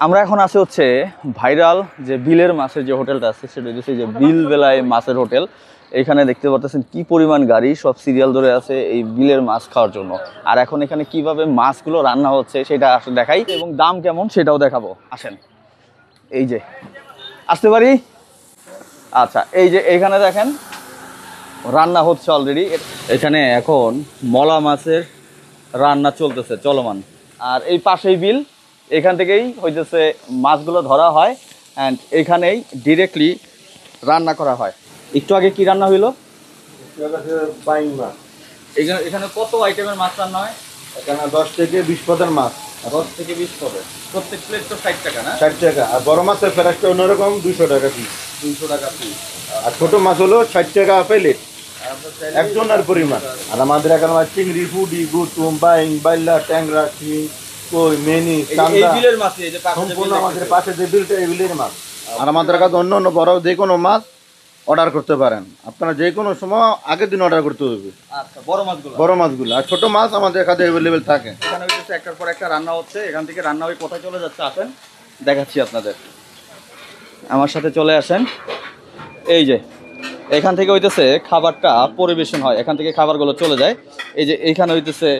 আমরা এখন আছি হচ্ছে ভাইরাল যে বিলের মাছের যে হোটেলটা আছে সেটা হচ্ছে যে বিল বেলায় মাছের হোটেল। এখানে দেখতে পাচ্ছেন কি পরিমাণ গাড়ি সব সিরিয়াল ধরে আছে এই বিলের মাছ খাওয়ার জন্য। আর এখন এখানে কিভাবে মাছগুলো রান্না হচ্ছে সেটা আসলে দেখাই এবং দাম কেমন সেটাও দেখাবো। আসেন, এই যে আসতে পারি। আচ্ছা, এই যে এখানে দেখেন রান্না হচ্ছে অলরেডি। এখানে এখন মলা মাছের রান্না চলতেছে চলমান। আর এই পাশেই বিল, এখান থেকেই হইতেছে মাছগুলো ধরা হয় অ্যান্ড এখানেই ডিরেক্টলি রান্না করা হয়। একটু আগে কি রান্না হইলো? বাইং মাছ। এখানে কত আইটেমের মাছ রান্না হয়? এখানে 10 থেকে 20 পদের মাছ। 10 থেকে 20 পদের। প্রত্যেক প্লেট তো 60 টাকা না? 60 টাকা। আর বড় মাছের ফেরাসটা অন্যরকম 200 টাকা পিস। 200 টাকা পিস। আর ছোট মাছ হলো 60 টাকা প্লেট একজনের পরিমাণ। আর আমাদের এখানে চিংড়ি, ফুডি, গুতুম, বাইং, বাইলা, ট্যাংরা, শিং, কই, মেনি, চান্দা। এই বিলের মাছ, এই যে সম্পূর্ণ আমাদের পাশে যে বিলটা এই বিলের মাছ। আর আমাদের কাছে অন্য অন্য বড় যে কোনো মাছ অর্ডার করতে পারেন। আপনারা যে কোনো সময় আগের দিন অর্ডার করতে হবে। আচ্ছা, বড় মাছগুলো? বড় মাছগুলো। আর ছোট মাছ আমাদের কাছে অ্যাভেলেবেল থাকে। এখানে হচ্ছে একটার পর একটা রান্না হচ্ছে। এখান থেকে রান্না হয়ে কোথায় চলে যাচ্ছে আসেন দেখাচ্ছি আপনাদের। আমার সাথে চলে আসেন। এই যে এখান থেকে হইতেছে খাবারটা পরিবেশন হয়, এখান থেকে খাবারগুলো চলে যায়। এই যে এইখানে হইতেছে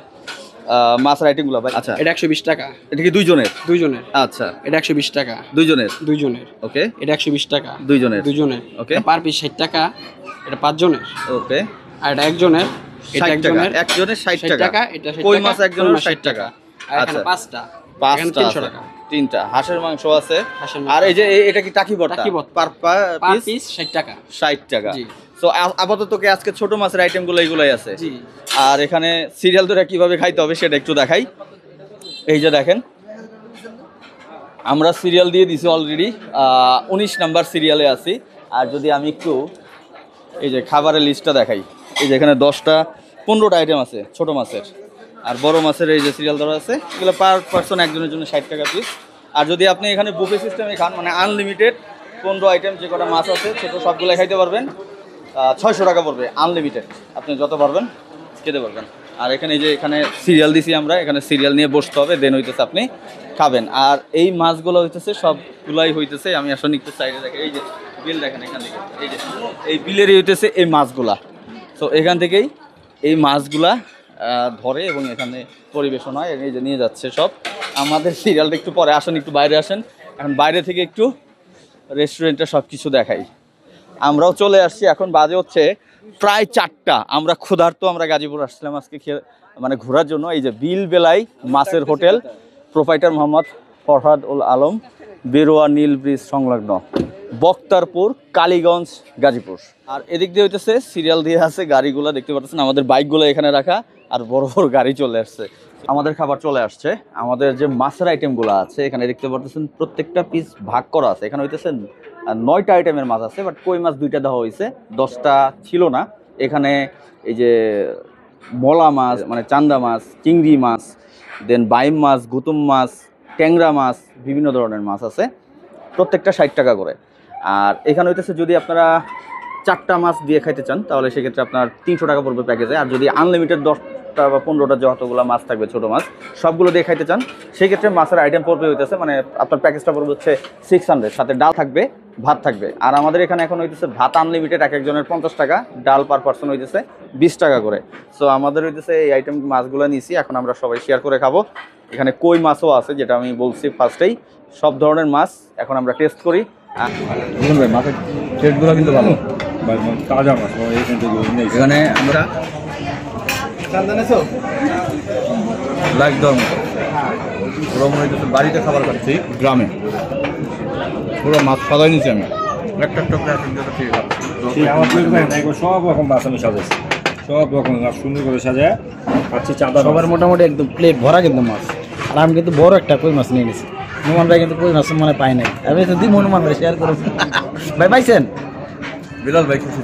মাছের আইটেমগুলো। আচ্ছা, এটা 120 টাকা। এটা কি দুইজনের? দুইজনের। আচ্ছা, এটা 120 টাকা। দুইজনের? দুইজনের। ওকে। এটা 120 টাকা। দুইজনের? দুইজনের। ওকে। পার পিস 60 টাকা। এটা 5 জনের। ওকে। আর এটা একজনের। এটা 60 টাকা। একজনের 60 টাকা। এটা 60 টাকা। কই মাছ একজনের 60 টাকা। আর এখানে আচ্ছা, 5টা। এখানে 5টা 300 টাকা। 3টা হাঁসের মাংস আছে। হাঁসের আর মাংস। এই যে এটা কি টাকি ভর্তা? টাকি ভর্তা। পার পিস 60 টাকা। 60 টাকা। জি। সো আপাতত কি আজকে ছোট মাছের আইটেমগুলো এইগুলাই আছে। জি। আর এখানে সিরিয়াল ধরে কিভাবে খাইতে হবে সেটা একটু দেখাই। এই যে দেখেন আমরা সিরিয়াল দিয়ে দিছি অলরেডি, 19 নাম্বার সিরিয়ালে আছি। আর যদি আমি একটু এই যে খাবারের লিস্টটা দেখাই, এই যে এখানে 10টা 15টা আইটেম আছে ছোট মাছের। আর বড় মাছের এই যে সিরিয়াল ধরা আছে, এগুলো পার পার্সন একজনের জন্য 60 টাকা পিস। আর যদি আপনি এখানে বুফে সিস্টেমে খান, মানে আনলিমিটেড 15 আইটেম যে কটা মাছ আছে ছোট সবগুলো খাইতে পারবেন, 600 টাকা পড়বে। আনলিমিটেড, আপনি যত পারবেন খেতে পারবেন। আর এখানে এই যে এখানে সিরিয়াল দিছি আমরা, এখানে সিরিয়াল নিয়ে বসতে হবে, দেন হইতেছে আপনি খাবেন। আর এই মাছগুলো হইতেছে সবগুলাই হইতেছে, আমি আসলে একটু সাইডে দেখেন, এই যে বিল দেখেন এখান থেকে, এই যে এই বিলেরই হইতেছে এই মাছগুলা। সো এখান থেকেই এই মাছগুলা ধরে এবং এখানে পরিবেশন হয়। এই যে নিয়ে যাচ্ছে সব। আমাদের সিরিয়ালটা একটু পরে, আসেন একটু বাইরে আসেন। এখন বাইরে থেকে একটু রেস্টুরেন্টে সব কিছু দেখাই। আমরাও চলে আসছি, এখন বাজে হচ্ছে প্রায় 4টা। আমরা ক্ষুধার্ত, আমরা গাজীপুর আসছিলাম আজকে মানে ঘোরার জন্য। এই যে বিল বেলাই মাছের হোটেল, প্রোপাইটার মোহাম্মদ ফরহাদ উল আলম, বেরোয়া নীল ব্রিজ সংলগ্ন, বক্তারপুর, কালীগঞ্জ, গাজীপুর। আর এদিক দিয়ে হইতেছে সিরিয়াল দিয়ে আছে গাড়িগুলো, দেখতে পাচ্ছেন আমাদের বাইকগুলো এখানে রাখা, আর বড় বড় গাড়ি চলে আসছে। আমাদের খাবার চলে আসছে। আমাদের যে মাছের আইটেমগুলো আছে এখানে দেখতে পাচ্ছেন প্রত্যেকটা পিস ভাগ করা আছে। এখানে হইতেছে 9টা আইটেমের মাছ আছে, বাট কই মাছ 2টা দেওয়া হয়েছে, 10টা ছিল না। এখানে এই যে মলা মাছ, মানে চান্দা মাছ, চিংড়ি মাছ, দেন বাইম মাছ, গুতুম মাছ, ট্যাংরা মাছ, বিভিন্ন ধরনের মাছ আছে, প্রত্যেকটা 60 টাকা করে। আর এখানে হইতেছে যদি আপনারা 4টা মাছ দিয়ে খাইতে চান তাহলে সেক্ষেত্রে আপনার 300 টাকা পড়বে প্যাকেজে। আর যদি আনলিমিটেড 10টা বা 15টা যতগুলো মাছ থাকবে ছোটো মাছ সবগুলো দিয়ে খাইতে চান সেক্ষেত্রে মাছের আইটেম পড়বে হইতেছে, মানে আপনার প্যাকেজটা পড়বে হচ্ছে 600, সাথে ডাল থাকবে, ভাত থাকবে। আর আমাদের এখানে এখন হইতেছে ভাত আনলিমিটেড, এক একজনের 50 টাকা, ডাল পার পার্সন হইতেছে 20 টাকা করে। সো আমাদের হইতেছে এই আইটেম মাছগুলো নিয়েছি, এখন আমরা সবাই শেয়ার করে খাবো। এখানে কই মাছও আছে, যেটা আমি বলছি ফার্স্টেই, সব ধরনের মাছ এখন আমরা টেস্ট করি। দেখুন ভাই, মাছের টেস্টগুলো কিন্তু ভালো, তাজা মাছ এখানে আমরা একদম পুরো মনে হচ্ছে বাড়িতে খাবার খাচ্ছি, গ্রামে পুরো মাছ সাজাই নিচ্ছি আমি একটা একটা করে সব রকম মাছ আমি সাজাইছি, সব রকম মাছ সুন্দর করে সাজায় খাচ্ছি। চাঁদা সবার মোটামুটি একদম প্লেট ভরা কিন্তু মাছ। আর আমি কিন্তু বড় একটা কই মাছ নিয়ে নিছি। নুমান ভাই কিন্তু কই মাছ মানে পাই নাই, আমি তো দিব নুমান ভাই শেয়ার করুন। ভাই পাইছেন? বিলাল ভাই খুশি।